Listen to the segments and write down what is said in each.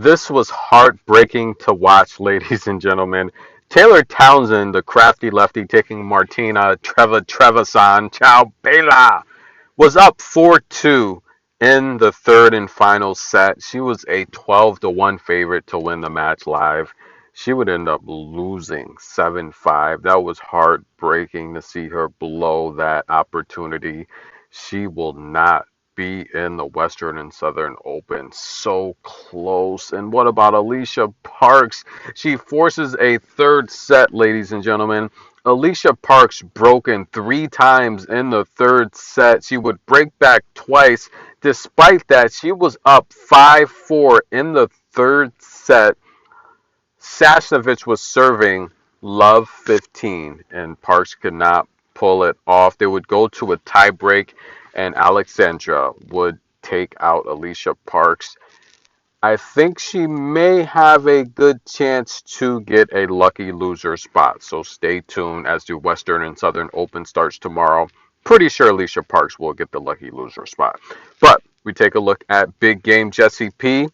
This was heartbreaking to watch, ladies and gentlemen. Taylor Townsend, the crafty lefty, taking Martina Trevisan Ciao Bela, was up 4-2 in the third and final set. She was a 12-1 favorite to win the match live. She would end up losing 7-5. That was heartbreaking to see her blow that opportunity. She will not be in the Western and Southern Open. So close. And what about Alycia Parks? She forces a third set, ladies and gentlemen. Alycia Parks broken 3 times in the third set. She would break back twice. Despite that, she was up 5-4 in the third set. Sasnovich was serving love 15, and Parks could not pull it off. They would go to a tie break, and Alexandra would take out Alycia Parks. I think she may have a good chance to get a lucky loser spot. So stay tuned as the Western and Southern Open starts tomorrow. Pretty sure Alycia Parks will get the lucky loser spot. But we take a look at big game Jesse P.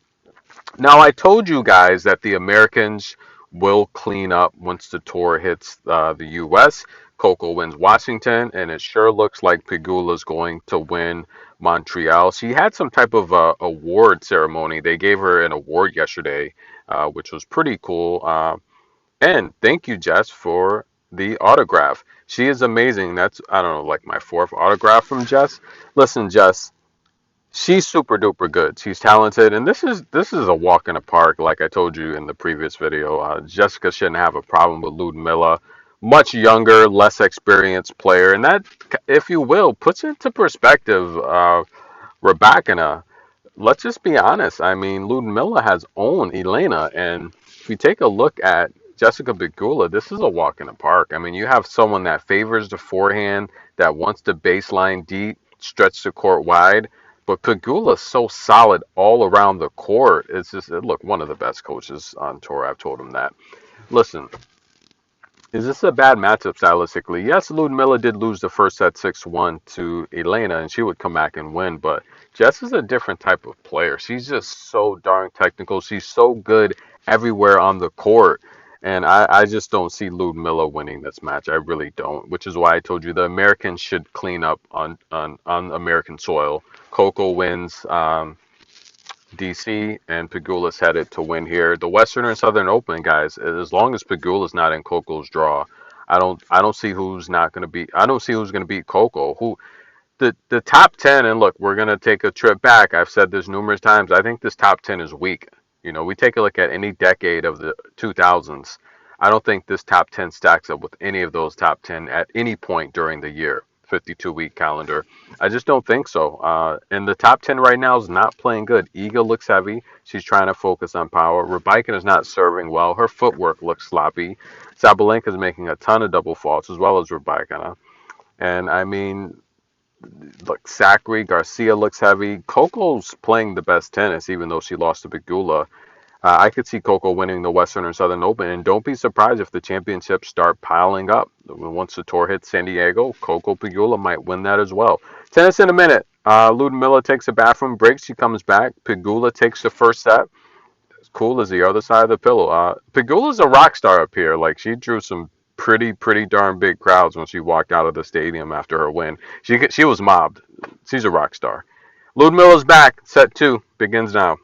Now, I told you guys that the Americans will clean up once the tour hits the U.S. Coco wins Washington, and it sure looks like Pegula is going to win Montreal. She had some type of award ceremony. They gave her an award yesterday, which was pretty cool. And thank you, Jess, for the autograph. She is amazing. That's, I don't know, like my 4th autograph from Jess. Listen, Jess, she's super duper good. She's talented, and this is a walk in the park. Like I told you in the previous video, Jessica shouldn't have a problem with Liudmila. Much younger, less experienced player, and that, if you will, puts into perspective Rebecca. Let's just be honest. I mean, Liudmila has owned Elena, and if you take a look at Jessica Pegula, this is a walk in the park. I mean, you have someone that favors the forehand, that wants the baseline deep, stretch the court wide. But Pegula's so solid all around the court. It's just, look, one of the best coaches on tour. I've told him that. Listen, is this a bad matchup stylistically? Yes, Liudmila did lose the first set 6-1 to Elena, and she would come back and win. But Jess is a different type of player. She's just so darn technical. She's so good everywhere on the court. And I just don't see Liudmila winning this match. I really don't, which is why I told you the Americans should clean up on American soil. Coco wins DC, and Pegula's headed to win here. The Western and Southern Open, guys, as long as Pegula's not in Coco's draw, I don't see who's not going to beat. I don't see who's going to beat Coco. Who the top 10, and look, we're going to take a trip back. I've said this numerous times. I think this top 10 is weak. You know, we take a look at any decade of the 2000s. I don't think this top 10 stacks up with any of those top 10 at any point during the year, 52-week calendar. I just don't think so. And the top 10 right now is not playing good. Iga looks heavy. She's trying to focus on power. Rebecca is not serving well. Her footwork looks sloppy. Sabalenka is making a ton of double faults, as well as Rebecca. And I mean, look, Zachary Garcia looks heavy. Coco's playing the best tennis, even though she lost to Pegula. I could see Coco winning the Western or Southern Open, and don't be surprised if the championships start piling up. Once the tour hits San Diego, Coco Pegula might win that as well. Tennis in a minute. Liudmila takes a bathroom break. She comes back. Pegula takes the first set. As cool as the other side of the pillow. Pegula's a rock star up here. Like, she drew some pretty darn big crowds when she walked out of the stadium after her win. She was mobbed. She's a rock star. Liudmila's back. Set 2 begins now.